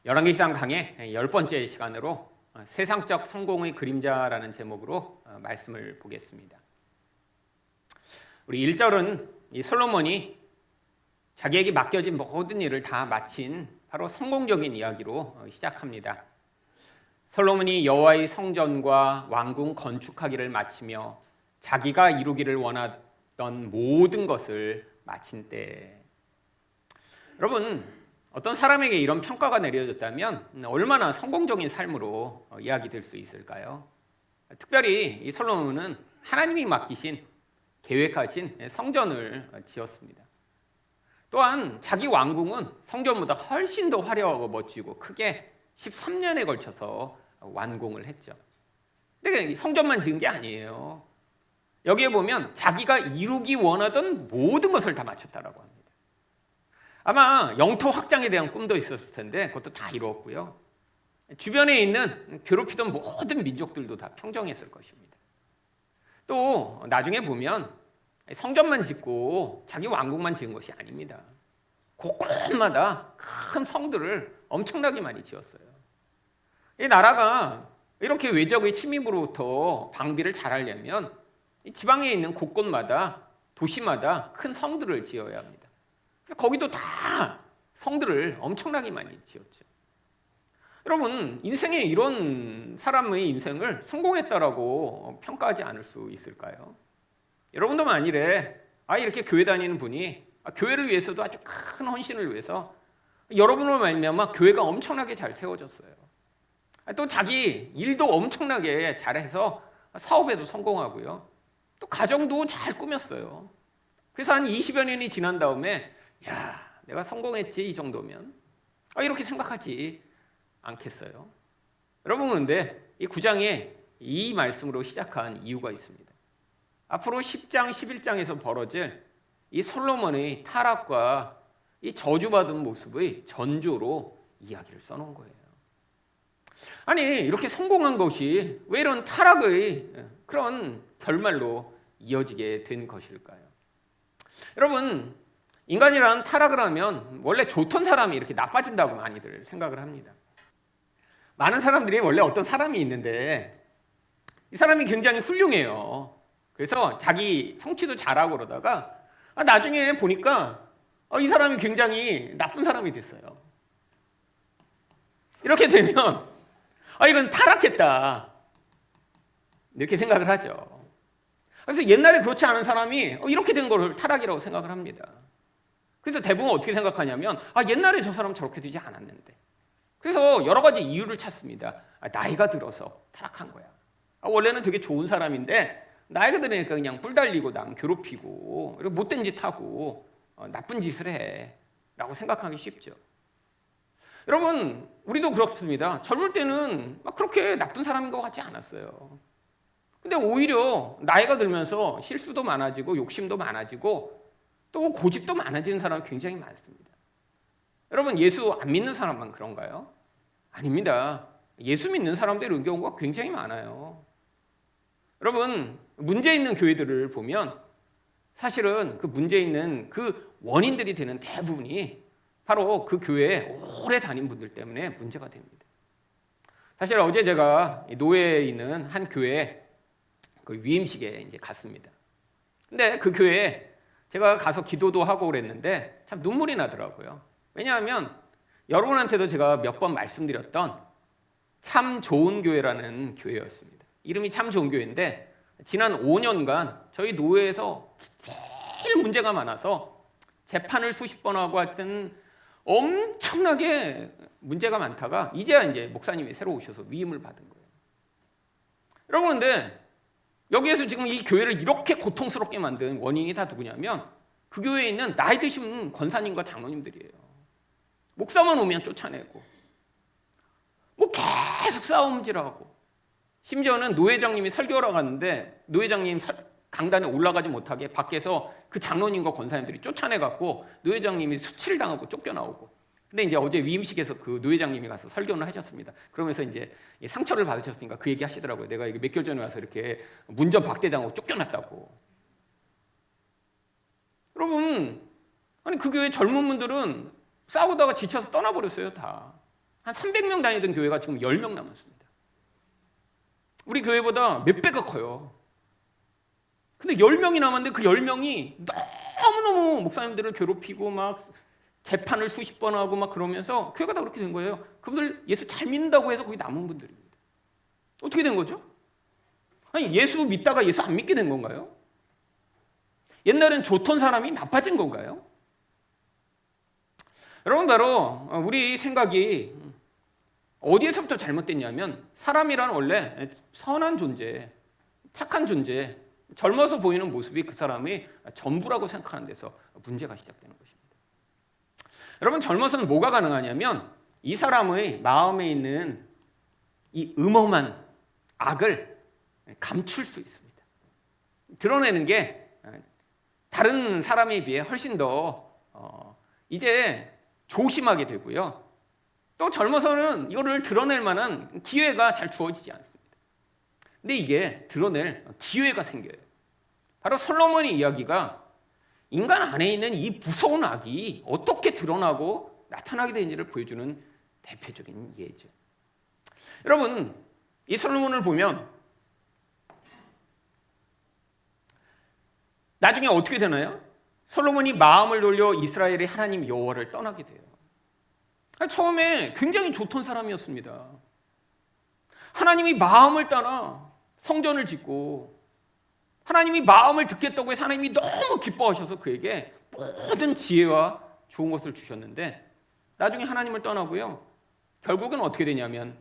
열왕기상 강의 10번째 시간으로 세상적 성공의 그림자라는 제목으로 말씀을 보겠습니다. 우리 1절은 이 솔로몬이 자기에게 맡겨진 모든 일을 다 마친 바로 성공적인 이야기로 시작합니다. 솔로몬이 여호와의 성전과 왕궁 건축하기를 마치며 자기가 이루기를 원하던 모든 것을 마친 때, 여러분, 어떤 사람에게 이런 평가가 내려졌다면 얼마나 성공적인 삶으로 이야기될 수 있을까요? 특별히 이 솔로몬은 하나님이 맡기신 계획하신 성전을 지었습니다. 또한 자기 왕궁은 성전보다 훨씬 더 화려하고 멋지고 크게 13년에 걸쳐서 완공을 했죠. 근데 성전만 지은 게 아니에요. 여기에 보면 자기가 이루기 원하던 모든 것을 다 마쳤다라고 합니다. 아마 영토 확장에 대한 꿈도 있었을 텐데 그것도 다 이루었고요. 주변에 있는 괴롭히던 모든 민족들도 다 평정했을 것입니다. 또 나중에 보면 성전만 짓고 자기 왕국만 지은 것이 아닙니다. 곳곳마다 큰 성들을 엄청나게 많이 지었어요. 이 나라가 이렇게 외적의 침입으로부터 방비를 잘하려면 지방에 있는 곳곳마다 도시마다 큰 성들을 지어야 합니다. 거기도 다 성들을 엄청나게 많이 지었죠. 여러분, 인생에 이런 사람의 인생을 성공했다라고 평가하지 않을 수 있을까요? 여러분도 만일에 이렇게 교회 다니는 분이 교회를 위해서도 아주 큰 헌신을 위해서 여러분으로 말미암아 교회가 엄청나게 잘 세워졌어요. 또 자기 일도 엄청나게 잘해서 사업에도 성공하고요. 또 가정도 잘 꾸몄어요. 그래서 한 20여 년이 지난 다음에 내가 성공했지 이 정도면 이렇게 생각하지 않겠어요? 여러분, 그런데 이 9장에 이 말씀으로 시작한 이유가 있습니다. 앞으로 10장, 11장에서 벌어질 이 솔로몬의 타락과 이 저주받은 모습의 전조로 이야기를 써놓은 거예요. 아니, 이렇게 성공한 것이 왜 이런 타락의 그런 결말로 이어지게 된 것일까요? 여러분, 인간이란 타락을 하면 원래 좋던 사람이 이렇게 나빠진다고 많이들 생각을 합니다. 많은 사람들이 원래 어떤 사람이 있는데 이 사람이 굉장히 훌륭해요. 그래서 자기 성취도 잘하고 그러다가 나중에 보니까 이 사람이 굉장히 나쁜 사람이 됐어요. 이렇게 되면 이건 타락했다 이렇게 생각을 하죠. 그래서 옛날에 그렇지 않은 사람이 이렇게 된 걸 타락이라고 생각을 합니다. 그래서 대부분 어떻게 생각하냐면 옛날에 저 사람 저렇게 되지 않았는데, 그래서 여러 가지 이유를 찾습니다. 나이가 들어서 타락한 거야. 원래는 되게 좋은 사람인데 나이가 들으니까 그냥 뿔 달리고 남 괴롭히고 못된 짓 하고 나쁜 짓을 해 라고 생각하기 쉽죠. 여러분, 우리도 그렇습니다. 젊을 때는 그렇게 나쁜 사람인 것 같지 않았어요. 근데 오히려 나이가 들면서 실수도 많아지고 욕심도 많아지고 또 고집도 많아지는 사람이 굉장히 많습니다. 여러분, 예수 안 믿는 사람만 그런가요? 아닙니다. 예수 믿는 사람들이 이런 경우가 굉장히 많아요. 여러분, 문제 있는 교회들을 보면 사실은 그 문제 있는 그 원인들이 되는 대부분이 바로 그 교회에 오래 다닌 분들 때문에 문제가 됩니다. 사실 어제 제가 노회에 있는 한 교회 그 위임식에 이제 갔습니다. 근데 그 교회에 제가 가서 기도도 하고 그랬는데 참 눈물이 나더라고요. 왜냐하면 여러분한테도 제가 몇 번 말씀드렸던 참 좋은 교회라는 교회였습니다. 이름이 참 좋은 교회인데 지난 5년간 저희 노회에서 제일 문제가 많아서 재판을 수십 번 하고 하여튼 엄청나게 문제가 많다가 이제야 이제 목사님이 새로 오셔서 위임을 받은 거예요. 여러분, 근데 여기에서 지금 이 교회를 이렇게 고통스럽게 만든 원인이 다 누구냐면 그 교회에 있는 나이 드신 권사님과 장로님들이에요. 목사만 오면 쫓아내고 계속 싸움질하고, 심지어는 노회장님이 설교하러 갔는데 노회장님 강단에 올라가지 못하게 밖에서 그 장로님과 권사님들이 쫓아내갖고 노회장님이 수치를 당하고 쫓겨나오고. 근데 이제 어제 위임식에서 그 노회장님이 가서 설교를 하셨습니다. 그러면서 이제 상처를 받으셨으니까 그 얘기 하시더라고요. 내가 몇 개월 전에 와서 이렇게 문전 박대당하고 쫓겨났다고. 여러분, 아니 그 교회 젊은 분들은 싸우다가 지쳐서 떠나버렸어요, 다. 한 300명 다니던 교회가 지금 10명 남았습니다. 우리 교회보다 몇 배가 커요. 근데 10명이 남았는데 그 10명이 너무너무 목사님들을 괴롭히고 막 재판을 수십 번 하고 막 그러면서 교회가 다 그렇게 된 거예요. 그분들 예수 잘 믿는다고 해서 거기 남은 분들입니다. 어떻게 된 거죠? 아니, 예수 믿다가 예수 안 믿게 된 건가요? 옛날엔 좋던 사람이 나빠진 건가요? 여러분, 바로 우리 생각이 어디에서부터 잘못됐냐면, 사람이란 원래 선한 존재, 착한 존재, 젊어서 보이는 모습이 그 사람의 전부라고 생각하는 데서 문제가 시작되는 것입니다. 여러분, 젊어서는 뭐가 가능하냐면 이 사람의 마음에 있는 이 음험한 악을 감출 수 있습니다. 드러내는 게 다른 사람에 비해 훨씬 더 이제 조심하게 되고요. 또 젊어서는 이거를 드러낼 만한 기회가 잘 주어지지 않습니다. 근데 이게 드러낼 기회가 생겨요. 바로 솔로몬의 이야기가 인간 안에 있는 이 무서운 악이 어떻게 드러나고 나타나게 되는지를 보여주는 대표적인 예죠. 여러분, 이 솔로몬을 보면 나중에 어떻게 되나요? 솔로몬이 마음을 돌려 이스라엘의 하나님 여호와를 떠나게 돼요. 처음에 굉장히 좋던 사람이었습니다. 하나님이 마음을 따라 성전을 짓고 하나님이 마음을 듣겠다고 해서 하나님이 너무 기뻐하셔서 그에게 모든 지혜와 좋은 것을 주셨는데 나중에 하나님을 떠나고요. 결국은 어떻게 되냐면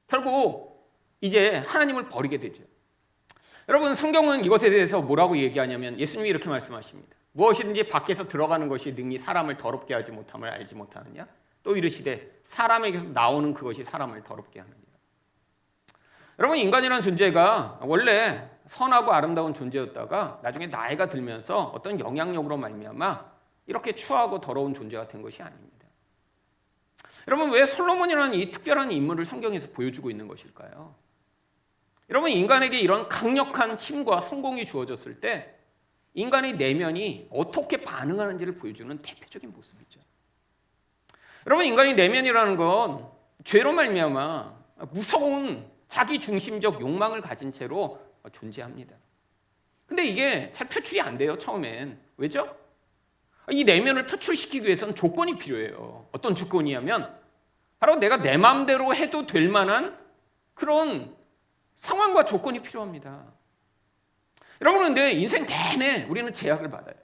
결국 이제 하나님을 버리게 되죠. 여러분, 성경은 이것에 대해서 뭐라고 얘기하냐면 예수님이 이렇게 말씀하십니다. 무엇이든지 밖에서 들어가는 것이 능히 사람을 더럽게 하지 못함을 알지 못하느냐? 또 이르시되 사람에게서 나오는 그것이 사람을 더럽게 하느니라. 여러분, 인간이라는 존재가 원래 선하고 아름다운 존재였다가 나중에 나이가 들면서 어떤 영향력으로 말미암아 이렇게 추하고 더러운 존재가 된 것이 아닙니다. 여러분, 왜 솔로몬이라는 이 특별한 인물을 성경에서 보여주고 있는 것일까요? 여러분, 인간에게 이런 강력한 힘과 성공이 주어졌을 때 인간의 내면이 어떻게 반응하는지를 보여주는 대표적인 모습이죠. 여러분, 인간의 내면이라는 건 죄로 말미암아 무서운 자기 중심적 욕망을 가진 채로 존재합니다. 근데 이게 잘 표출이 안 돼요, 처음엔. 왜죠? 이 내면을 표출시키기 위해서는 조건이 필요해요. 어떤 조건이냐면 바로 내가 내 마음대로 해도 될 만한 그런 상황과 조건이 필요합니다. 여러분, 근데 인생 내내 우리는 제약을 받아요.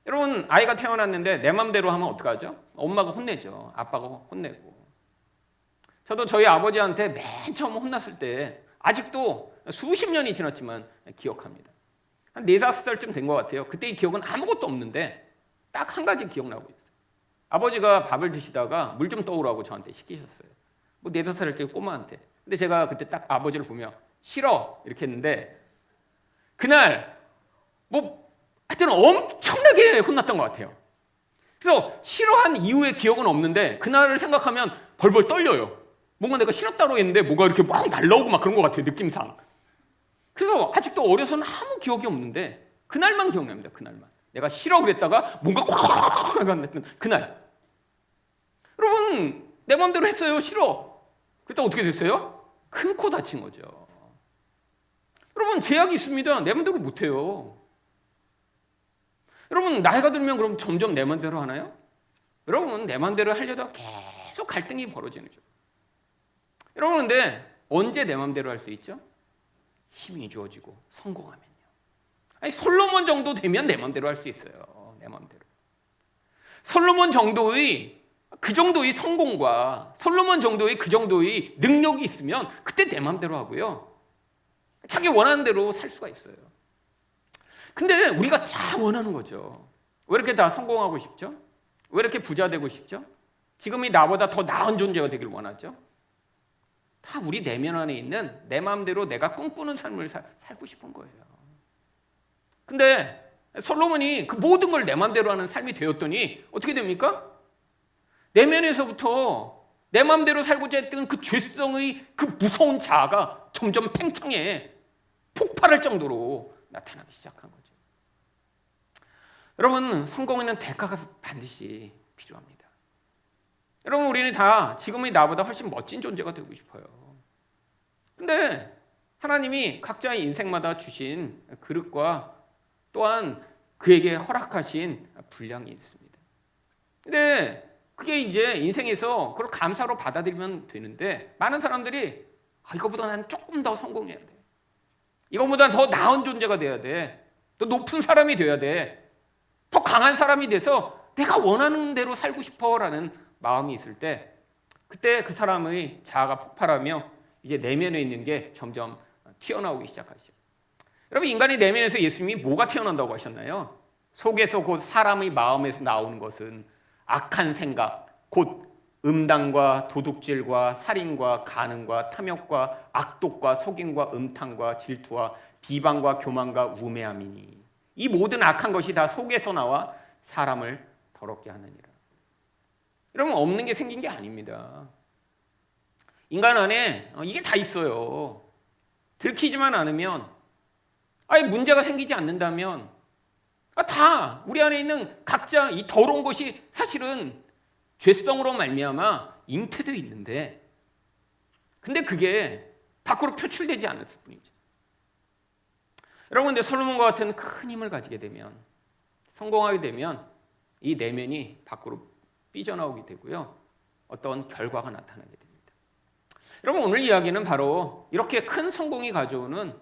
여러분, 아이가 태어났는데 내 마음대로 하면 어떡하죠? 엄마가 혼내죠. 아빠가 혼내고. 저도 저희 아버지한테 맨 처음 혼났을 때 아직도 수십 년이 지났지만 기억합니다. 한 4, 5살쯤 된 것 같아요. 그때 이 기억은 아무것도 없는데 딱 한 가지 기억나고 있어요. 아버지가 밥을 드시다가 물 좀 떠오라고 저한테 시키셨어요. 뭐 4, 5살짜리 꼬마한테. 근데 제가 그때 딱 아버지를 보며 싫어 이렇게 했는데 그날 뭐 하여튼 엄청나게 혼났던 것 같아요. 그래서 싫어한 이후의 기억은 없는데 그날을 생각하면 벌벌 떨려요. 뭔가 내가 싫었다고 했는데 뭐가 이렇게 막 날라오고 막 그런 것 같아요, 느낌상. 그래서 아직도 어려서는 아무 기억이 없는데 그날만 기억납니다. 그날만. 내가 싫어 그랬다가 뭔가 꽉 했던 그날. 여러분, 내 마음대로 했어요. 싫어. 그랬다가 어떻게 됐어요? 큰 코 다친 거죠. 여러분, 제약이 있습니다. 내 마음대로 못해요. 여러분, 나이가 들면 그럼 점점 내 마음대로 하나요? 여러분, 내 마음대로 하려다 계속 갈등이 벌어지는 거죠. 여러분, 근데 언제 내 마음대로 할 수 있죠? 힘이 주어지고 성공하면요. 아니, 솔로몬 정도 되면 내 마음대로 할 수 있어요. 내 마음대로. 솔로몬 정도의 그 정도의 성공과 솔로몬 정도의 그 정도의 능력이 있으면 그때 내 마음대로 하고요. 자기 원하는 대로 살 수가 있어요. 근데 우리가 다 원하는 거죠. 왜 이렇게 다 성공하고 싶죠? 왜 이렇게 부자 되고 싶죠? 지금이 나보다 더 나은 존재가 되길 원하죠? 다 우리 내면 안에 있는 내 마음대로 내가 꿈꾸는 삶을 살고 싶은 거예요. 근데 솔로몬이 그 모든 걸 내 마음대로 하는 삶이 되었더니 어떻게 됩니까? 내면에서부터 내 마음대로 살고자 했던 그 죄성의 그 무서운 자아가 점점 팽창해 폭발할 정도로 나타나기 시작한 거죠. 여러분, 성공에는 대가가 반드시 필요합니다. 여러분, 우리는 다 지금의 나보다 훨씬 멋진 존재가 되고 싶어요. 근데 하나님이 각자의 인생마다 주신 그릇과 또한 그에게 허락하신 분량이 있습니다. 근데 그게 이제 인생에서 그걸 감사로 받아들이면 되는데, 많은 사람들이 이거보다 난 조금 더 성공해야 돼, 이거보다 더 나은 존재가 돼야 돼, 더 높은 사람이 돼야 돼, 더 강한 사람이 돼서 내가 원하는 대로 살고 싶어라는 마음이 있을 때, 그때 그 사람의 자아가 폭발하며 이제 내면에 있는 게 점점 튀어나오기 시작하죠. 여러분, 인간의 내면에서 예수님이 뭐가 튀어나온다고 하셨나요? 속에서 곧 사람의 마음에서 나오는 것은 악한 생각, 곧 음담과 도둑질과 살인과 간음과 탐욕과 악독과 속임과 음탕과 질투와 비방과 교만과 우매함이니 이 모든 악한 것이 다 속에서 나와 사람을 더럽게 하느니라. 여러분, 없는 게 생긴 게 아닙니다. 인간 안에 이게 다 있어요. 들키지만 않으면, 문제가 생기지 않는다면 다 우리 안에 있는 각자 이 더러운 것이 사실은 죄성으로 말미암아 잉태되어 있는데, 근데 그게 밖으로 표출되지 않았을 뿐이죠. 여러분, 근데 솔로몬과 같은 큰 힘을 가지게 되면, 성공하게 되면 이 내면이 밖으로 삐져나오게 되고요, 어떤 결과가 나타나게 됩니다. 여러분, 오늘 이야기는 바로 이렇게 큰 성공이 가져오는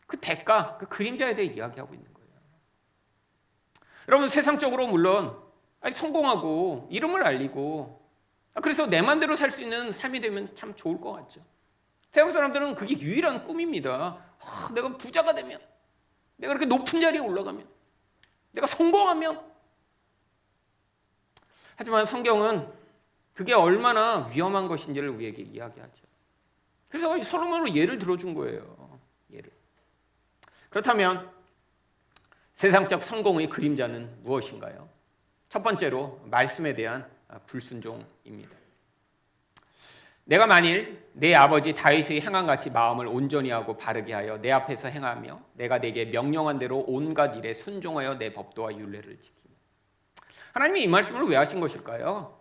그 대가, 그 그림자에 대해 이야기하고 있는 거예요. 여러분, 세상적으로 물론 성공하고 이름을 알리고 그래서 내 맘대로 살 수 있는 삶이 되면 참 좋을 것 같죠. 세상 사람들은 그게 유일한 꿈입니다. 내가 부자가 되면, 내가 그렇게 높은 자리에 올라가면, 내가 성공하면. 하지만 성경은 그게 얼마나 위험한 것인지를 우리에게 이야기하죠. 그래서 솔로몬으로 예를 들어준 거예요. 예를. 그렇다면 세상적 성공의 그림자는 무엇인가요? 첫 번째로 말씀에 대한 불순종입니다. 내가 만일 내 아버지 다윗의 행함같이 마음을 온전히 하고 바르게 하여 내 앞에서 행하며 내가 내게 명령한 대로 온갖 일에 순종하여 내 법도와 율례를 지키며. 하나님이 이 말씀을 왜 하신 것일까요?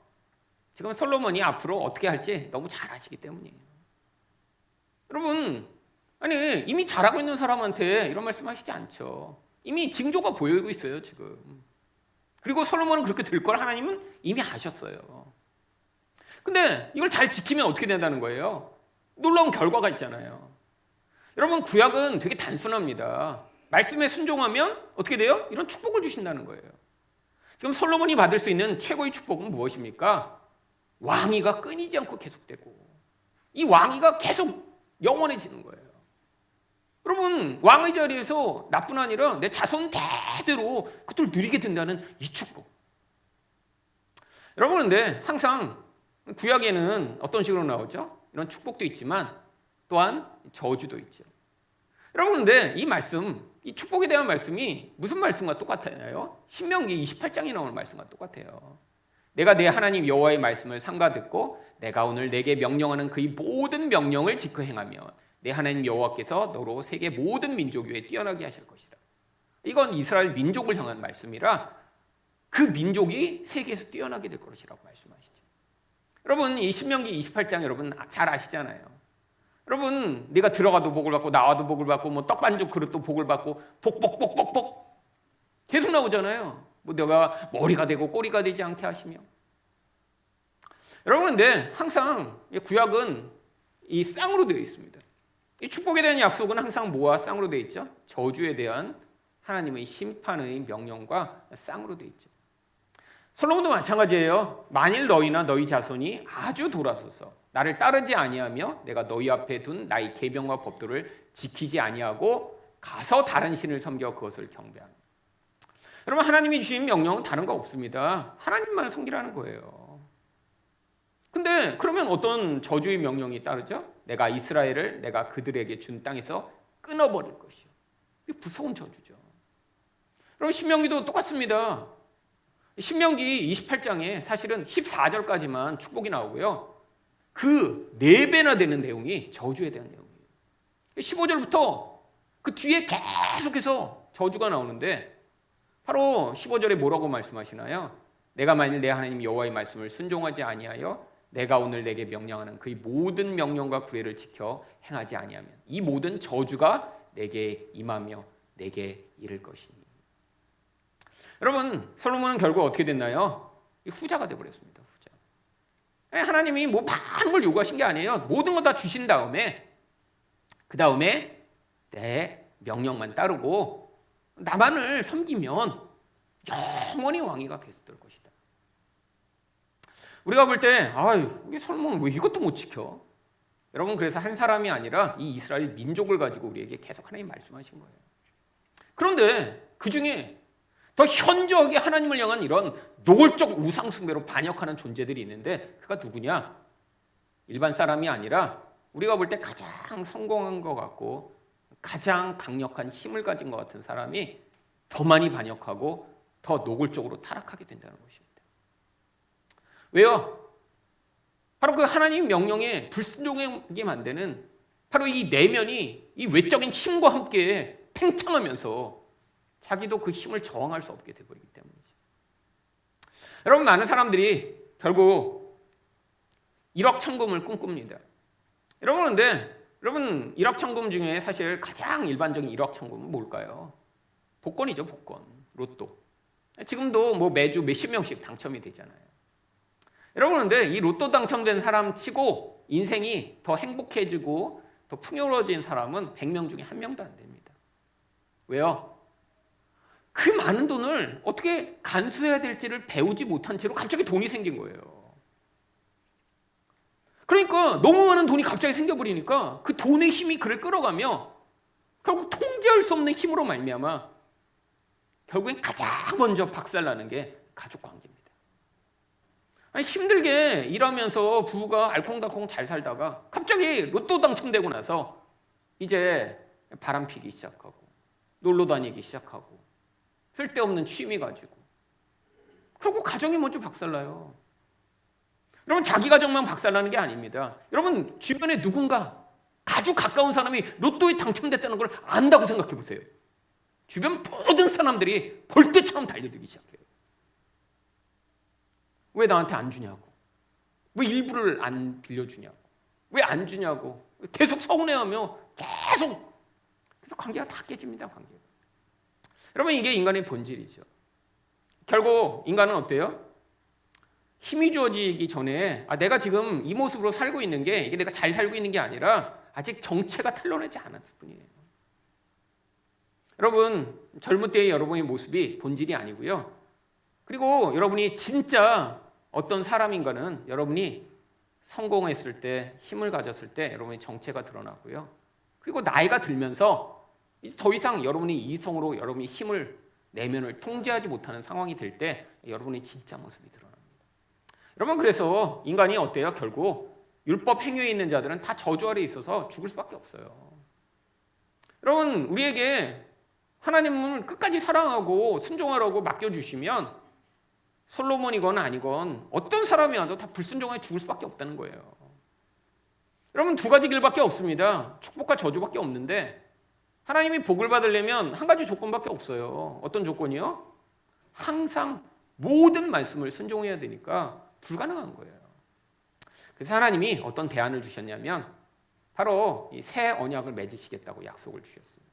지금 솔로몬이 앞으로 어떻게 할지 너무 잘 아시기 때문이에요. 여러분, 이미 잘하고 있는 사람한테 이런 말씀 하시지 않죠. 이미 징조가 보이고 있어요, 지금. 그리고 솔로몬은 그렇게 될 걸 하나님은 이미 아셨어요. 근데 이걸 잘 지키면 어떻게 된다는 거예요? 놀라운 결과가 있잖아요. 여러분, 구약은 되게 단순합니다. 말씀에 순종하면 어떻게 돼요? 이런 축복을 주신다는 거예요. 지금 솔로몬이 받을 수 있는 최고의 축복은 무엇입니까? 왕위가 끊이지 않고 계속되고, 이 왕위가 계속 영원해지는 거예요. 여러분, 왕의 자리에서 나뿐 아니라 내 자손 대대로 그것을 누리게 된다는 이 축복. 여러분, 근데 항상 구약에는 어떤 식으로 나오죠? 이런 축복도 있지만 또한 저주도 있죠. 여러분, 근데 이 말씀, 이 축복에 대한 말씀이 무슨 말씀과 똑같아요? 신명기 28장에 나오는 말씀과 똑같아요. 내가 내 하나님 여호와의 말씀을 삼가 듣고 내가 오늘 내게 명령하는 그의 모든 명령을 지켜 행하며 내 하나님 여호와께서 너로 세계 모든 민족 위에 뛰어나게 하실 것이다. 이건 이스라엘 민족을 향한 말씀이라 그 민족이 세계에서 뛰어나게 될 것이라고 말씀하시죠. 여러분, 이 신명기 28장 여러분 잘 아시잖아요. 여러분, 네가 들어가도 복을 받고 나와도 복을 받고 뭐 떡반죽 그릇도 복을 받고 복복복복복 계속 나오잖아요. 뭐 내가 머리가 되고 꼬리가 되지 않게 하시며. 여러분, 근데 항상 구약은 이 쌍으로 되어 있습니다. 이 축복에 대한 약속은 항상 뭐와 쌍으로 되어 있죠? 저주에 대한 하나님의 심판의 명령과 쌍으로 되어 있죠. 솔로몬도 마찬가지예요. 만일 너희나 너희 자손이 아주 돌아서서 나를 따르지 아니하며 내가 너희 앞에 둔 나의 계명과 법도를 지키지 아니하고 가서 다른 신을 섬겨 그것을 경배하며. 여러분, 하나님이 주신 명령은 다른 거 없습니다. 하나님만 섬기라는 거예요. 근데 그러면 어떤 저주의 명령이 따르죠? 내가 이스라엘을 내가 그들에게 준 땅에서 끊어버릴 것이요. 이게 무서운 저주죠. 여러분, 신명기도 똑같습니다. 신명기 28장에 사실은 14절까지만 축복이 나오고요, 그 4배나 되는 내용이 저주에 대한 내용이에요. 15절부터 그 뒤에 계속해서 저주가 나오는데 바로 15절에 뭐라고 말씀하시나요? 내가 만일 내 하나님 여호와의 말씀을 순종하지 아니하여 내가 오늘 내게 명령하는 그의 모든 명령과 규례를 지켜 행하지 아니하면 이 모든 저주가 내게 임하며 내게 이를 것이니. 여러분, 솔로몬은 결국 어떻게 됐나요? 후자가 되어버렸습니다. 후자. 하나님이 뭐 많은 걸 요구하신 게 아니에요. 모든 거 다 주신 다음에 그 다음에 내 명령만 따르고 나만을 섬기면 영원히 왕위가 계속될 것이다. 우리가 볼 때 이게 솔로몬은 왜 이것도 못 지켜? 여러분, 그래서 한 사람이 아니라 이 이스라엘 민족을 가지고 우리에게 계속 하나님 말씀하신 거예요. 그런데 그 중에 더 현저하게 하나님을 향한 이런 노골적 우상 숭배로 반역하는 존재들이 있는데 그가 누구냐? 일반 사람이 아니라 우리가 볼 때 가장 성공한 것 같고 가장 강력한 힘을 가진 것 같은 사람이 더 많이 반역하고 더 노골적으로 타락하게 된다는 것입니다. 왜요? 바로 그 하나님 명령에 불순종하게 만드는 바로 이 내면이 이 외적인 힘과 함께 팽창하면서 자기도 그 힘을 저항할 수 없게 되어버리기 때문이죠. 여러분, 많은 사람들이 결국 일확천금을 꿈꿉니다. 여러분, 일확천금 중에 사실 가장 일반적인 일확천금은 뭘까요? 복권이죠, 복권, 로또. 지금도 뭐 매주 몇십 명씩 당첨이 되잖아요. 여러분, 근데 이 로또 당첨된 사람 치고 인생이 더 행복해지고 더 풍요로워진 사람은 100명 중에 1명도 안 됩니다. 왜요? 그 많은 돈을 어떻게 간수해야 될지를 배우지 못한 채로 갑자기 돈이 생긴 거예요. 그러니까 너무 많은 돈이 갑자기 생겨버리니까 그 돈의 힘이 그를 끌어가며 결국 통제할 수 없는 힘으로 말미암아 결국엔 가장 먼저 박살나는 게 가족 관계입니다. 아니, 힘들게 일하면서 부부가 알콩달콩 잘 살다가 갑자기 로또 당첨되고 나서 이제 바람 피기 시작하고 놀러 다니기 시작하고 쓸데없는 취미 가지고 결국 가정이 먼저 박살나요. 여러분, 자기 가정만 박살나는 게 아닙니다. 여러분, 주변에 누군가 아주 가까운 사람이 로또에 당첨됐다는 걸 안다고 생각해 보세요. 주변 모든 사람들이 벌떼처럼 달려들기 시작해요. 왜 나한테 안 주냐고, 왜 일부를 안 빌려주냐고, 왜 안 주냐고 계속 서운해하며 계속, 그래서 관계가 다 깨집니다. 관계가. 여러분, 이게 인간의 본질이죠. 결국 인간은 어때요? 힘이 주어지기 전에 내가 지금 이 모습으로 살고 있는 게 이게 내가 잘 살고 있는 게 아니라 아직 정체가 탄로나지 않았을 뿐이에요. 여러분, 젊을 때의 여러분의 모습이 본질이 아니고요. 그리고 여러분이 진짜 어떤 사람인가는 여러분이 성공했을 때, 힘을 가졌을 때 여러분의 정체가 드러나고요. 그리고 나이가 들면서 이제 더 이상 여러분이 이성으로 여러분이 힘을, 내면을 통제하지 못하는 상황이 될 때 여러분의 진짜 모습이 드러납니다. 여러분, 그래서 인간이 어때요? 결국 율법 행위에 있는 자들은 다 저주 아래에 있어서 죽을 수밖에 없어요. 여러분, 우리에게 하나님을 끝까지 사랑하고 순종하라고 맡겨주시면 솔로몬이건 아니건 어떤 사람이 와도 다 불순종하게 죽을 수밖에 없다는 거예요. 여러분, 두 가지 길밖에 없습니다. 축복과 저주밖에 없는데 하나님이 복을 받으려면 한 가지 조건밖에 없어요. 어떤 조건이요? 항상 모든 말씀을 순종해야 되니까 불가능한 거예요. 그래서 하나님이 어떤 대안을 주셨냐면 바로 이 새 언약을 맺으시겠다고 약속을 주셨습니다.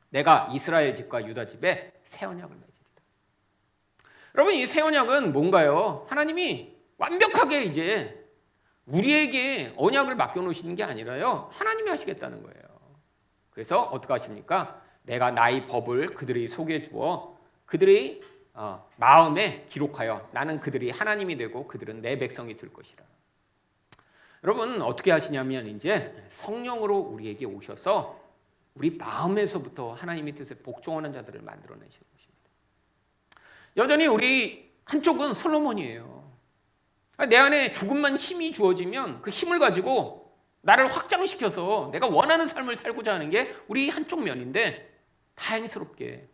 내가 이스라엘 집과 유다 집에 새 언약을 맺으리라. 여러분, 이 새 언약은 뭔가요? 하나님이 완벽하게 이제 우리에게 언약을 맡겨놓으시는 게 아니라요, 하나님이 하시겠다는 거예요. 그래서 어떻게 하십니까? 내가 나의 법을 그들의 속에 두어 그들의 마음에 기록하여 나는 그들이 하나님이 되고 그들은 내 백성이 될 것이라. 여러분, 어떻게 하시냐면 이제 성령으로 우리에게 오셔서 우리 마음에서부터 하나님의 뜻에 복종하는 자들을 만들어내시는 것입니다. 여전히 우리 한쪽은 솔로몬이에요. 내 안에 조금만 힘이 주어지면 그 힘을 가지고 나를 확장시켜서 내가 원하는 삶을 살고자 하는 게 우리 한쪽 면인데, 다행스럽게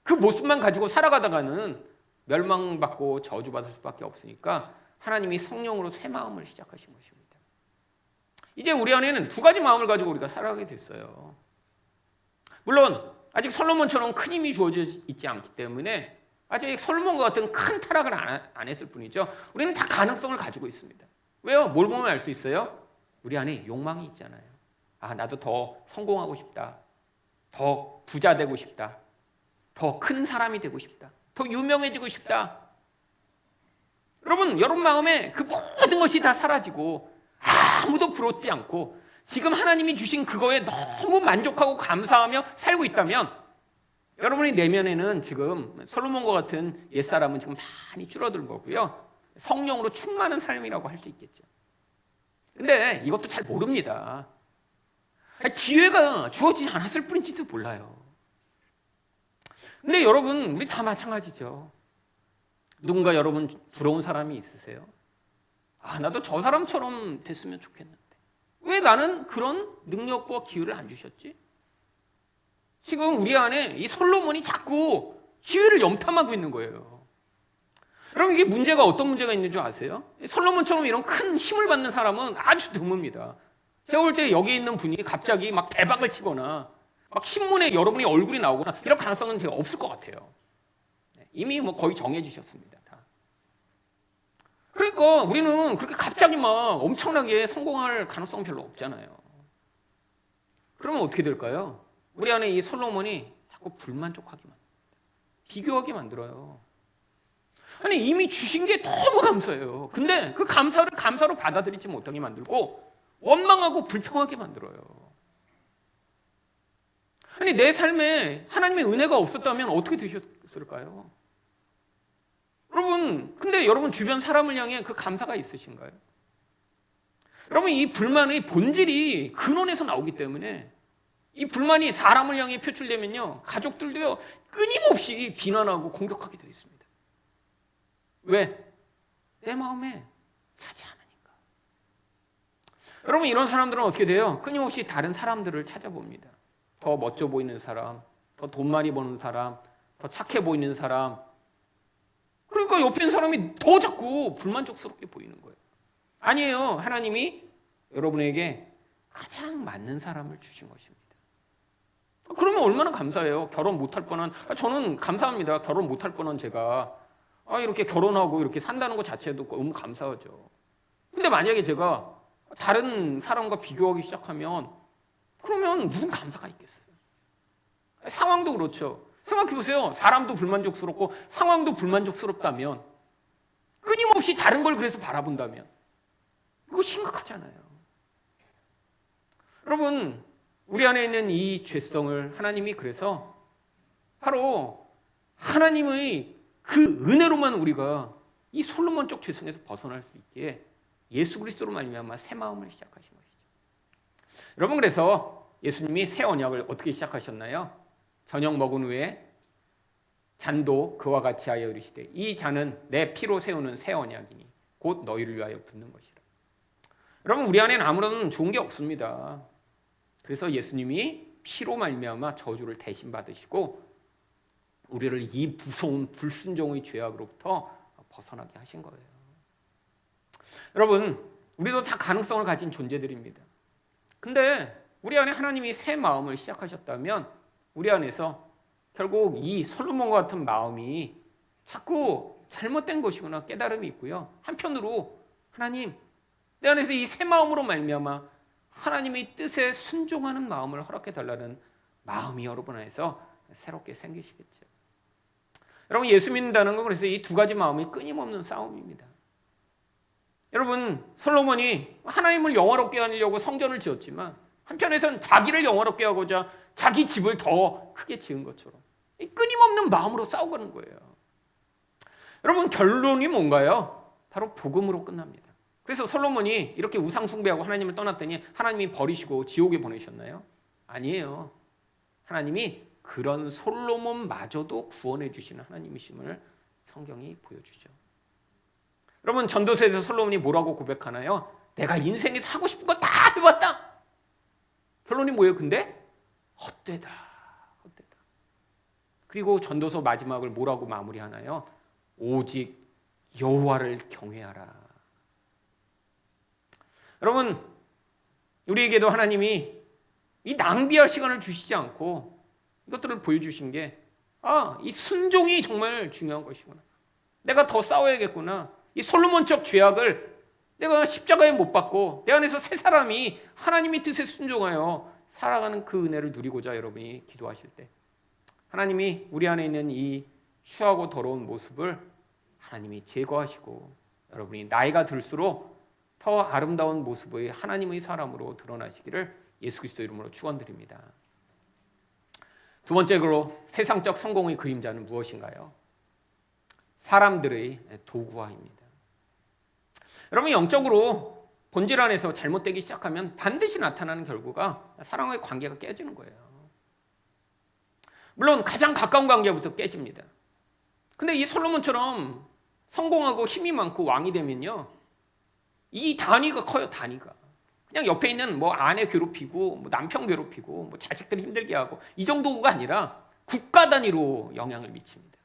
그 모습만 가지고 살아가다가는 멸망받고 저주받을 수밖에 없으니까 하나님이 성령으로 새 마음을 시작하신 것입니다. 이제 우리 안에는 두 가지 마음을 가지고 우리가 살아가게 됐어요. 물론 아직 솔로몬처럼 큰 힘이 주어져 있지 않기 때문에 아직 솔로몬과 같은 큰 타락을 안 했을 뿐이죠. 우리는 다 가능성을 가지고 있습니다. 왜요? 뭘 보면 알 수 있어요? 우리 안에 욕망이 있잖아요. 아, 나도 더 성공하고 싶다. 더 부자 되고 싶다. 더 큰 사람이 되고 싶다. 더 유명해지고 싶다. 여러분 마음에 그 모든 것이 다 사라지고 아무도 부럽지 않고 지금 하나님이 주신 그거에 너무 만족하고 감사하며 살고 있다면 여러분의 내면에는 지금 솔로몬과 같은 옛사람은 지금 많이 줄어든 거고요. 성령으로 충만한 삶이라고 할 수 있겠죠. 근데 이것도 잘 모릅니다. 기회가 주어지지 않았을 뿐인지도 몰라요. 근데 여러분, 우리 다 마찬가지죠. 누군가 여러분 부러운 사람이 있으세요? 아, 나도 저 사람처럼 됐으면 좋겠는데 왜 나는 그런 능력과 기회를 안 주셨지? 지금 우리 안에 이 솔로몬이 자꾸 기회를 염탐하고 있는 거예요. 여러분, 이게 문제가 어떤 문제가 있는 줄 아세요? 솔로몬처럼 이런 큰 힘을 받는 사람은 아주 드뭅니다. 제가 볼 때 여기 있는 분이 갑자기 막 대박을 치거나 막 신문에 여러분이 얼굴이 나오거나 이런 가능성은 제가 없을 것 같아요. 이미 뭐 거의 정해지셨습니다. 다. 그러니까 우리는 그렇게 갑자기 막 엄청나게 성공할 가능성은 별로 없잖아요. 그러면 어떻게 될까요? 우리 안에 이 솔로몬이 자꾸 불만족하게 만듭니다. 비교하게 만들어요. 아니, 이미 주신 게 너무 감사해요. 근데 그 감사를 감사로 받아들이지 못하게 만들고 원망하고 불평하게 만들어요. 아니, 내 삶에 하나님의 은혜가 없었다면 어떻게 되셨을까요? 여러분, 근데 여러분 주변 사람을 향해 그 감사가 있으신가요? 여러분, 이 불만의 본질이 근원에서 나오기 때문에 이 불만이 사람을 향해 표출되면요, 가족들도요 끊임없이 비난하고 공격하게 되어 있습니다. 왜? 내 마음에 차지 않으니까. 여러분, 이런 사람들은 어떻게 돼요? 끊임없이 다른 사람들을 찾아봅니다. 더 멋져 보이는 사람, 더 돈 많이 버는 사람, 더 착해 보이는 사람. 그러니까 옆에 있는 사람이 더 자꾸 불만족스럽게 보이는 거예요. 아니에요. 하나님이 여러분에게 가장 맞는 사람을 주신 것입니다. 그러면 얼마나 감사해요. 결혼 못할 뻔한, 저는 감사합니다. 결혼 못할 뻔한 제가 이렇게 결혼하고 이렇게 산다는 것 자체도 너무 감사하죠. 근데 만약에 제가 다른 사람과 비교하기 시작하면 그러면 무슨 감사가 있겠어요? 상황도 그렇죠. 생각해보세요. 사람도 불만족스럽고 상황도 불만족스럽다면, 끊임없이 다른 걸 그래서 바라본다면 이거 심각하잖아요. 여러분, 우리 안에 있는 이 죄성을 하나님이 그래서 바로 하나님의 그 은혜로만 우리가 이 솔로몬적 죄성에서 벗어날 수 있게 예수 그리스도로 말미암아 새 마음을 시작하신 것이죠. 여러분, 그래서 예수님이 새 언약을 어떻게 시작하셨나요? 저녁 먹은 후에 잔도 그와 같이 하여 이르시되 이 잔은 내 피로 세우는 새 언약이니 곧 너희를 위하여 붓는 것이라. 여러분, 우리 안에는 아무런 좋은 게 없습니다. 그래서 예수님이 피로 말미암아 저주를 대신 받으시고 우리를 이 무서운 불순종의 죄악으로부터 벗어나게 하신 거예요. 여러분, 우리도 다 가능성을 가진 존재들입니다. 근데 우리 안에 하나님이 새 마음을 시작하셨다면 우리 안에서 결국 이 솔로몬과 같은 마음이 자꾸 잘못된 것이구나 깨달음이 있고요. 한편으로 하나님, 내 안에서 이 새 마음으로 말미암아 하나님의 뜻에 순종하는 마음을 허락해 달라는 마음이 여러분 안에서 새롭게 생기시겠죠. 여러분, 예수 믿는다는 건 그래서 이 두 가지 마음이 끊임없는 싸움입니다. 여러분, 솔로몬이 하나님을 영화롭게 하려고 성전을 지었지만 한편에서는 자기를 영화롭게 하고자 자기 집을 더 크게 지은 것처럼 끊임없는 마음으로 싸우는 거예요. 여러분, 결론이 뭔가요? 바로 복음으로 끝납니다. 그래서 솔로몬이 이렇게 우상 숭배하고 하나님을 떠났더니 하나님이 버리시고 지옥에 보내셨나요? 아니에요. 하나님이 그런 솔로몬마저도 구원해 주시는 하나님이심을 성경이 보여주죠. 여러분, 전도서에서 솔로몬이 뭐라고 고백하나요? 내가 인생에서 하고 싶은 거 다 해봤다. 결론이 뭐예요? 근데 헛되다. 헛되다. 그리고 전도서 마지막을 뭐라고 마무리하나요? 오직 여호와를 경외하라. 여러분, 우리에게도 하나님이 이 낭비할 시간을 주시지 않고 이것들을 보여주신 게 이 순종이 정말 중요한 것이구나. 내가 더 싸워야겠구나. 이 솔로몬적 죄악을 내가 십자가에 못 박고 내 안에서 새 사람이 하나님의 뜻에 순종하여 살아가는 그 은혜를 누리고자 여러분이 기도하실 때 하나님이 우리 안에 있는 이 추하고 더러운 모습을 하나님이 제거하시고 여러분이 나이가 들수록 더 아름다운 모습의 하나님의 사람으로 드러나시기를 예수 그리스도 이름으로 축원드립니다. 두 번째로 세상적 성공의 그림자는 무엇인가요? 사람들의 도구화입니다. 여러분 영적으로 본질 안에서 잘못되기 시작하면 반드시 나타나는 결과가 사랑의 관계가 깨지는 거예요. 물론 가장 가까운 관계부터 깨집니다. 근데 이 솔로몬처럼 성공하고 힘이 많고 왕이 되면요, 이 단위가 커요. 단위가 그냥 옆에 있는 뭐 아내 괴롭히고 뭐 남편 괴롭히고 뭐 자식들 힘들게 하고 이 정도가 아니라 국가 단위로 영향을 미칩니다.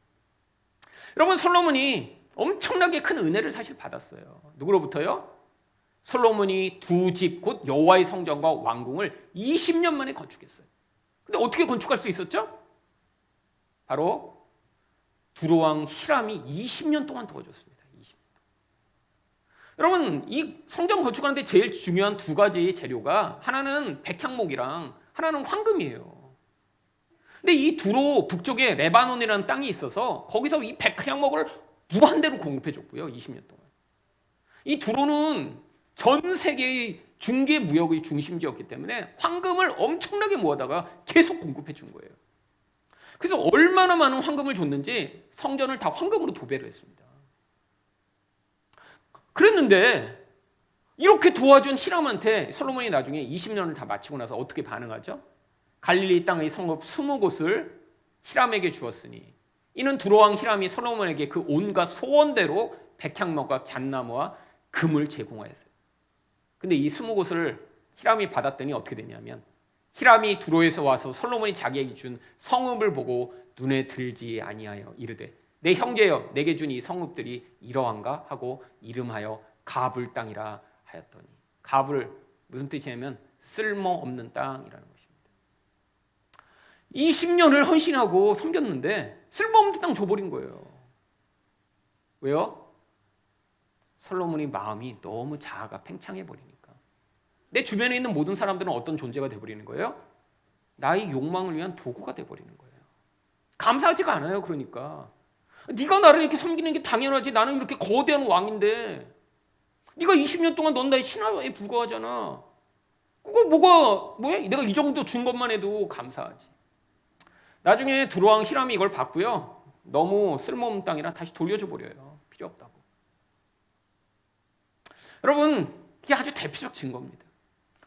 여러분 솔로몬이 엄청나게 큰 은혜를 사실 받았어요. 누구로부터요? 솔로몬이 두 집 곧 여호와의 성전과 왕궁을 20년 만에 건축했어요. 근데 어떻게 건축할 수 있었죠? 바로 두로왕 히람이 20년 동안 도와줬습니다. 20년. 여러분 이 성전 건축하는데 제일 중요한 두 가지 재료가 하나는 백향목이랑 하나는 황금이에요. 근데 이 두로 북쪽에 레바논이라는 땅이 있어서 거기서 이 백향목을 무한대로 공급해줬고요. 20년 동안. 이 두로는 전 세계의 중개 무역의 중심지였기 때문에 황금을 엄청나게 모아다가 계속 공급해준 거예요. 그래서 얼마나 많은 황금을 줬는지 성전을 다 황금으로 도배를 했습니다. 그랬는데 이렇게 도와준 히람한테 솔로몬이 나중에 20년을 다 마치고 나서 어떻게 반응하죠? 갈릴리 땅의 성읍 20곳을 히람에게 주었으니 이는 두로왕 히람이 솔로몬에게 그 온갖 소원대로 백향목과 잣나무와 금을 제공하였어요. 근데 이 20곳을 히람이 받았더니 어떻게 됐냐면 히람이 두로에서 와서 솔로몬이 자기에게 준 성읍을 보고 눈에 들지 아니하여 이르되 내 형제여 내게 준 이 성읍들이 이러한가 하고 이름하여 가불 땅이라 하였더니 가불 무슨 뜻이냐면 쓸모없는 땅이라는 것입니다. 20년을 헌신하고 섬겼는데 쓸모없는 땅 줘버린 거예요. 왜요? 솔로몬이 마음이 너무 자아가 팽창해 버리니까. 내 주변에 있는 모든 사람들은 어떤 존재가 돼버리는 거예요? 나의 욕망을 위한 도구가 돼버리는 거예요. 감사하지가 않아요. 그러니까 네가 나를 이렇게 섬기는 게 당연하지. 나는 이렇게 거대한 왕인데 네가 20년 동안 넌 나의 신하에 불과하잖아. 그거 뭐야? 내가 이 정도 준 것만 해도 감사하지. 나중에 두로왕 히람이 이걸 봤고요. 너무 쓸모없는 땅이라 다시 돌려줘 버려요. 필요 없다고. 여러분 이게 아주 대표적 증거입니다.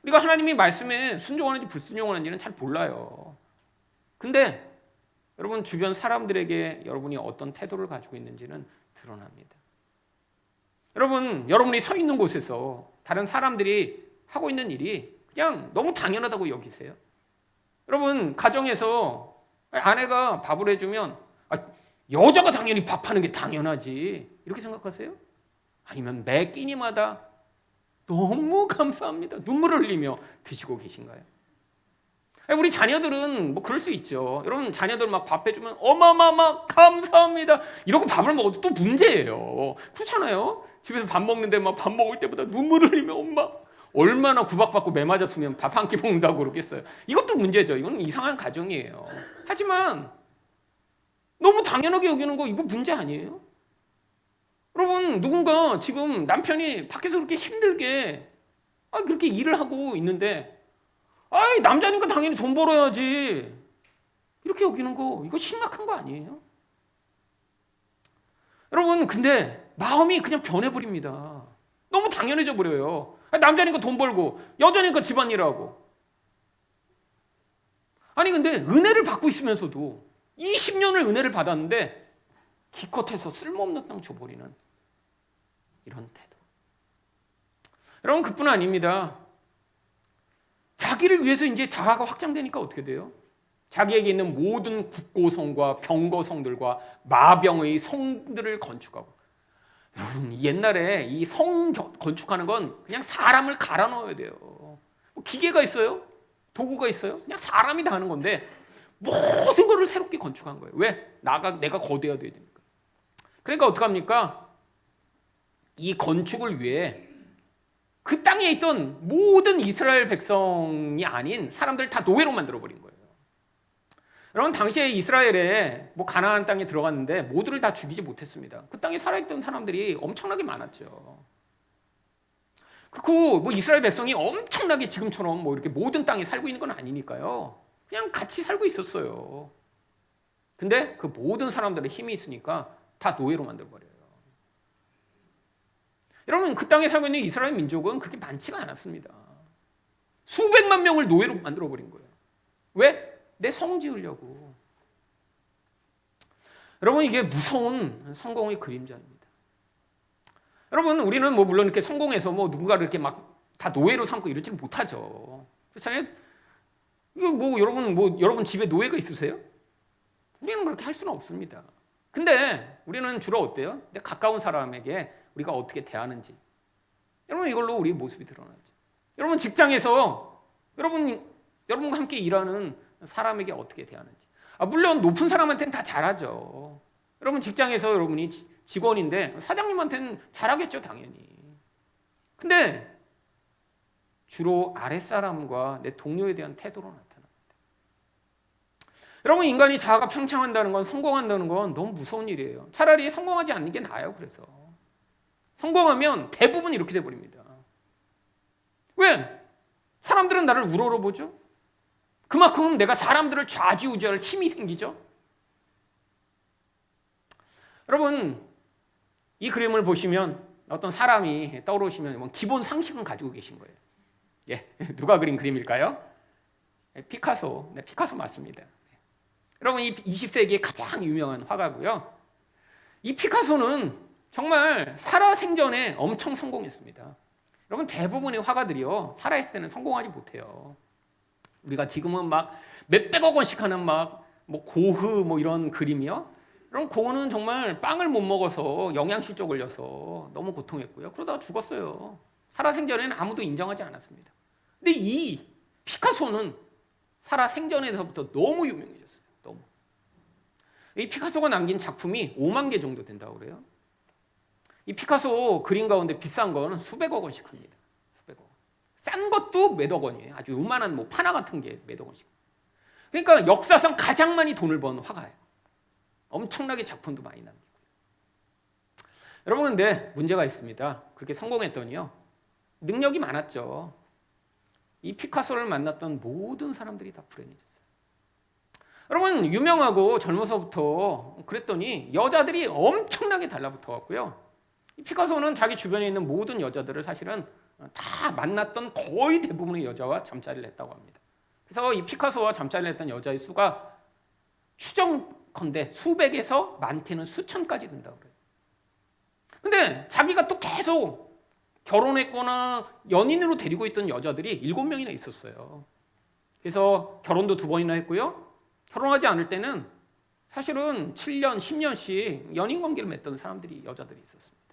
우리가 하나님이 말씀에 순종하는지 불순종하는지는 잘 몰라요. 근데 여러분 주변 사람들에게 여러분이 어떤 태도를 가지고 있는지는 드러납니다. 여러분 여러분이 서 있는 곳에서 다른 사람들이 하고 있는 일이 그냥 너무 당연하다고 여기세요? 여러분 가정에서 아내가 밥을 해주면 여자가 당연히 밥하는 게 당연하지 이렇게 생각하세요? 아니면 매 끼니마다 너무 감사합니다 눈물을 흘리며 드시고 계신가요? 우리 자녀들은 뭐 그럴 수 있죠. 여러분 자녀들 막 밥 해주면 어마마마 감사합니다 이러고 밥을 먹어도 또 문제예요. 그렇잖아요. 집에서 밥 먹는데 막 밥 먹을 때보다 눈물을 흘리며 엄마 얼마나 구박받고 매 맞았으면 밥 한 끼 먹는다고 그러겠어요. 이것도 문제죠. 이건 이상한 가정이에요. 하지만 너무 당연하게 여기는 거 이거 문제 아니에요? 여러분 누군가 지금 남편이 밖에서 그렇게 힘들게 그렇게 일을 하고 있는데 남자니까 당연히 돈 벌어야지 이렇게 여기는 거 이거 심각한 거 아니에요? 여러분 근데 마음이 그냥 변해버립니다. 너무 당연해져 버려요. 남자니까 돈 벌고 여자니까 집안일하고. 아니 근데 은혜를 받고 있으면서도 20년을 은혜를 받았는데 기껏해서 쓸모없는 땅 줘버리는 이런 태도. 여러분 그뿐 아닙니다. 자기를 위해서 이제 자아가 확장되니까 어떻게 돼요? 자기에게 있는 모든 국고성과 병거성들과 마병의 성들을 건축하고. 여러분 옛날에 이 성 건축하는 건 그냥 사람을 갈아 넣어야 돼요. 뭐 기계가 있어요? 도구가 있어요? 그냥 사람이 다 하는 건데 모든 것을 새롭게 건축한 거예요. 왜? 내가 거대해야 되니까. 그러니까 어떡합니까? 이 건축을 위해 그 땅에 있던 모든 이스라엘 백성이 아닌 사람들을 다 노예로 만들어버린 거예요. 여러분, 당시에 이스라엘에 가나안 땅에 들어갔는데 모두를 다 죽이지 못했습니다. 그 땅에 살아있던 사람들이 엄청나게 많았죠. 그리고 이스라엘 백성이 엄청나게 지금처럼 이렇게 모든 땅에 살고 있는 건 아니니까요. 그냥 같이 살고 있었어요. 근데 그 모든 사람들의 힘이 있으니까 다 노예로 만들어버려요. 여러분, 그 땅에 살고 있는 이스라엘 민족은 그렇게 많지가 않았습니다. 수백만 명을 노예로 만들어버린 거예요. 왜? 내 성 지으려고. 여러분, 이게 무서운 성공의 그림자입니다. 여러분, 우리는 물론 이렇게 성공해서 누군가를 이렇게 다 노예로 삼고 이러지는 못하죠. 그렇잖아요? 이거 여러분 집에 노예가 있으세요? 우리는 그렇게 할 수는 없습니다. 근데 우리는 주로 어때요? 내 가까운 사람에게 우리가 어떻게 대하는지. 여러분, 이걸로 우리의 모습이 드러나죠. 여러분, 직장에서 여러분과 함께 일하는 사람에게 어떻게 대하는지. 물론 높은 사람한테는 다 잘하죠. 여러분, 직장에서 여러분이 직원인데 사장님한테는 잘하겠죠, 당연히. 근데 주로 아랫사람과 내 동료에 대한 태도로 나타납니다. 여러분, 인간이 자아가 팽창한다는 건, 성공한다는 건 너무 무서운 일이에요. 차라리 성공하지 않는 게 나아요. 그래서 성공하면 대부분 이렇게 돼버립니다. 왜? 사람들은 나를 우러러보죠. 그만큼 내가 사람들을 좌지우지할 힘이 생기죠. 여러분, 이 그림을 보시면 어떤 사람이 떠오르시면 기본 상식은 가지고 계신 거예요. 예, 누가 그린 그림일까요? 피카소. 네, 피카소 맞습니다. 여러분, 이 20세기의 가장 유명한 화가고요. 이 피카소는 정말 살아생전에 엄청 성공했습니다. 여러분, 대부분의 화가들이요, 살아있을 때는 성공하지 못해요. 우리가 지금은 몇백억 원씩 하는 고흐 이런 그림이요. 그럼 고흐는 정말 빵을 못 먹어서 영양실조 걸려서 너무 고통했고요. 그러다가 죽었어요. 살아생전에는 아무도 인정하지 않았습니다. 근데 이 피카소는 살아생전에서부터 너무 유명해졌어요. 너무. 이 피카소가 남긴 작품이 5만 개 정도 된다고 그래요. 이 피카소 그림 가운데 비싼 건 수백억 원씩 합니다. 수백억 원. 싼 것도 몇억 원이에요. 아주 요만한 파나 같은 게 몇억 원씩. 그러니까 역사상 가장 많이 돈을 번 화가예요. 엄청나게 작품도 많이 남기고요. 여러분, 근데 문제가 있습니다. 그렇게 성공했더니요, 능력이 많았죠. 이 피카소를 만났던 모든 사람들이 다 불행해졌어요. 여러분, 유명하고 젊어서부터 그랬더니 여자들이 엄청나게 달라붙어왔고요. 이 피카소는 자기 주변에 있는 모든 여자들을 사실은 다 만났던 거의 대부분의 여자와 잠자리를 했다고 합니다. 그래서 이 피카소와 잠자리를 했던 여자의 수가 추정컨대 수백에서 많게는 수천까지 된다고 그래요. 근데 자기가 또 계속 결혼했거나 연인으로 데리고 있던 여자들이 7명이나 있었어요. 그래서 결혼도 2번이나 했고요. 결혼하지 않을 때는 사실은 7년, 10년씩 연인 관계를 맺던 여자들이 있었습니다.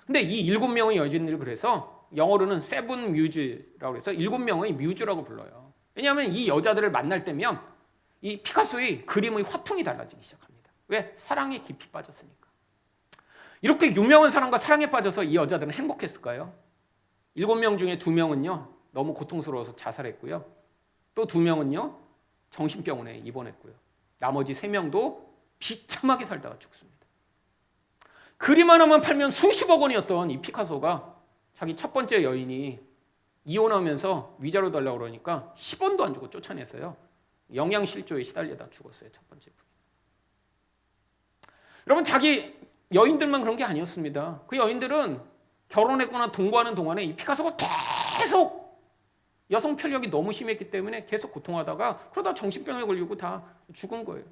근데 이 7명의 여인들을 그래서 영어로는 세븐 뮤즈라고 해서 7명의 뮤즈라고 불러요. 왜냐하면 이 여자들을 만날 때면 이 피카소의 그림의 화풍이 달라지기 시작합니다. 왜? 사랑에 깊이 빠졌으니까. 이렇게 유명한 사람과 사랑에 빠져서 이 여자들은 행복했을까요? 7명 중에 2명은요, 너무 고통스러워서 자살했고요. 또 2명은요, 정신병원에 입원했고요. 나머지 3명도 비참하게 살다가 죽습니다. 그림 하나만 팔면 수십억 원이었던 이 피카소가 자기 첫 번째 여인이 이혼하면서 위자료 달라고 그러니까 10원도 안 주고 쫓아내서요, 영양실조에 시달려다 죽었어요. 첫 번째 분이. 여러분, 자기 여인들만 그런 게 아니었습니다. 그 여인들은 결혼했거나 동거하는 동안에 이 피카소가 계속 여성 편력이 너무 심했기 때문에 계속 고통하다가 그러다 정신병에 걸리고 다 죽은 거예요.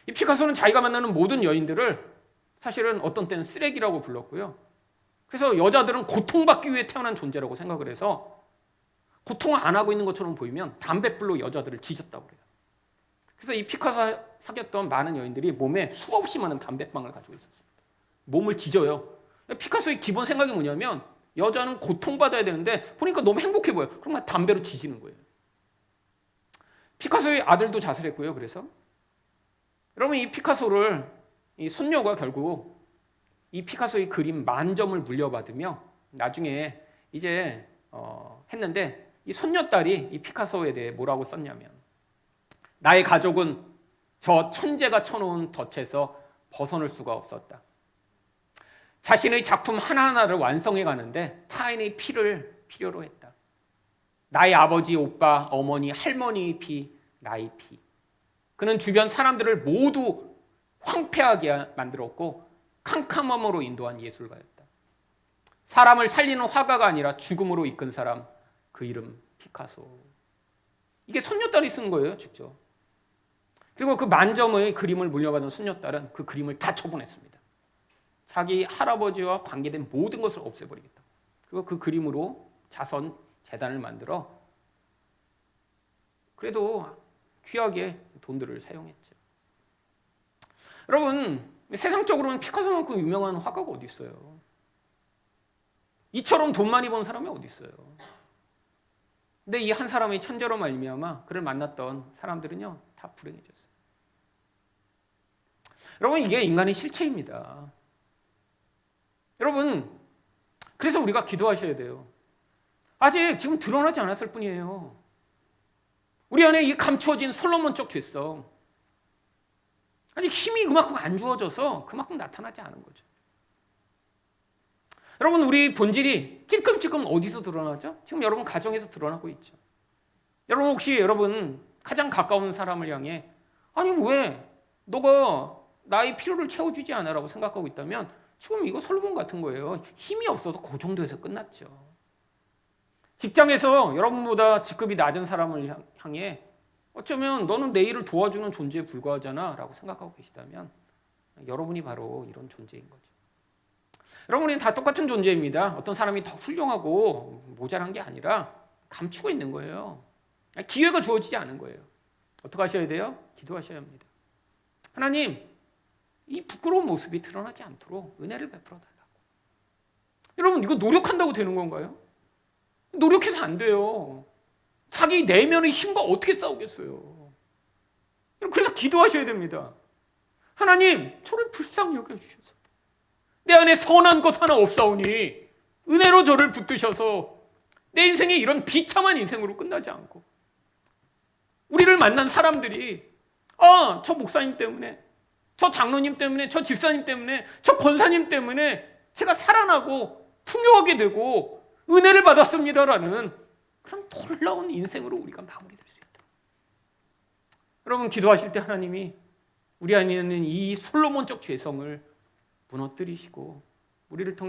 이 피카소는 자기가 만나는 모든 여인들을 사실은 어떤 때는 쓰레기라고 불렀고요. 그래서 여자들은 고통받기 위해 태어난 존재라고 생각을 해서 고통을 안 하고 있는 것처럼 보이면 담뱃불로 여자들을 지졌다고 그래요. 그래서 이 피카소 사귀었던 많은 여인들이 몸에 수없이 많은 담뱃방을 가지고 있었습니다. 몸을 지져요. 피카소의 기본 생각이 뭐냐면 여자는 고통받아야 되는데 보니까 너무 행복해 보여요. 그러면 담배로 지지는 거예요. 피카소의 아들도 자살했고요. 그래서 여러분, 이 피카소를 이 손녀가 결국 이 피카소의 그림 10,000점을 물려받으며 나중에 이제 했는데, 이 손녀딸이 이 피카소에 대해 뭐라고 썼냐면, 나의 가족은 저 천재가 쳐놓은 덫에서 벗어날 수가 없었다. 자신의 작품 하나하나를 완성해 가는데 타인의 피를 필요로 했다. 나의 아버지, 오빠, 어머니, 할머니의 피, 나의 피. 그는 주변 사람들을 모두 황폐하게 만들었고 캄캄함으로 인도한 예술가였다. 사람을 살리는 화가가 아니라 죽음으로 이끈 사람, 그 이름 피카소. 이게 손녀딸이 쓴 거예요, 직접. 그리고 그 10,000점의 그림을 물려받은 손녀딸은 그 그림을 다 처분했습니다. 자기 할아버지와 관계된 모든 것을 없애버리겠다. 그리고 그 그림으로 자선 재단을 만들어 그래도 귀하게 돈들을 사용했죠. 여러분, 세상적으로는 피카소만큼 유명한 화가가 어디 있어요? 이처럼 돈 많이 번 사람이 어디 있어요? 근데 이 한 사람의 천재로 말미암아 그를 만났던 사람들은요, 다 불행해졌어요. 여러분, 이게 인간의 실체입니다. 여러분, 그래서 우리가 기도하셔야 돼요. 아직 지금 드러나지 않았을 뿐이에요. 우리 안에 이 감추어진 솔로몬적 죄성, 아직 힘이 그만큼 안 주어져서 그만큼 나타나지 않은 거죠. 여러분, 우리 본질이 찔끔찔끔 어디서 드러나죠? 지금 여러분 가정에서 드러나고 있죠. 여러분, 혹시 여러분 가장 가까운 사람을 향해 아니 왜 너가 나의 필요를 채워주지 않아? 라고 생각하고 있다면 지금 이거 솔로몬 같은 거예요. 힘이 없어서 그 정도에서 끝났죠. 직장에서 여러분보다 직급이 낮은 사람을 향해 어쩌면 너는 내 일을 도와주는 존재에 불과하잖아 라고 생각하고 계시다면 여러분이 바로 이런 존재인 거죠. 여러분, 우리는 다 똑같은 존재입니다. 어떤 사람이 더 훌륭하고 모자란 게 아니라 감추고 있는 거예요. 기회가 주어지지 않은 거예요. 어떻게 하셔야 돼요? 기도하셔야 합니다. 하나님, 이 부끄러운 모습이 드러나지 않도록 은혜를 베풀어 달라고. 여러분, 이거 노력한다고 되는 건가요? 노력해서 안 돼요. 자기 내면의 힘과 어떻게 싸우겠어요? 그래서 기도하셔야 됩니다. 하나님, 저를 불쌍히 여겨주셔서 내 안에 선한 것 하나 없사오니 은혜로 저를 붙드셔서 내 인생이 이런 비참한 인생으로 끝나지 않고 우리를 만난 사람들이 저 목사님 때문에, 저 장로님 때문에, 저 집사님 때문에, 저 권사님 때문에 제가 살아나고 풍요하게 되고 은혜를 받았습니다라는 그런 놀라운 인생으로 우리가 마무리될 수 있다. 여러분, 기도하실 때 하나님이 우리 안에 있는 이 솔로몬적 죄성을 무너뜨리시고 우리를 통해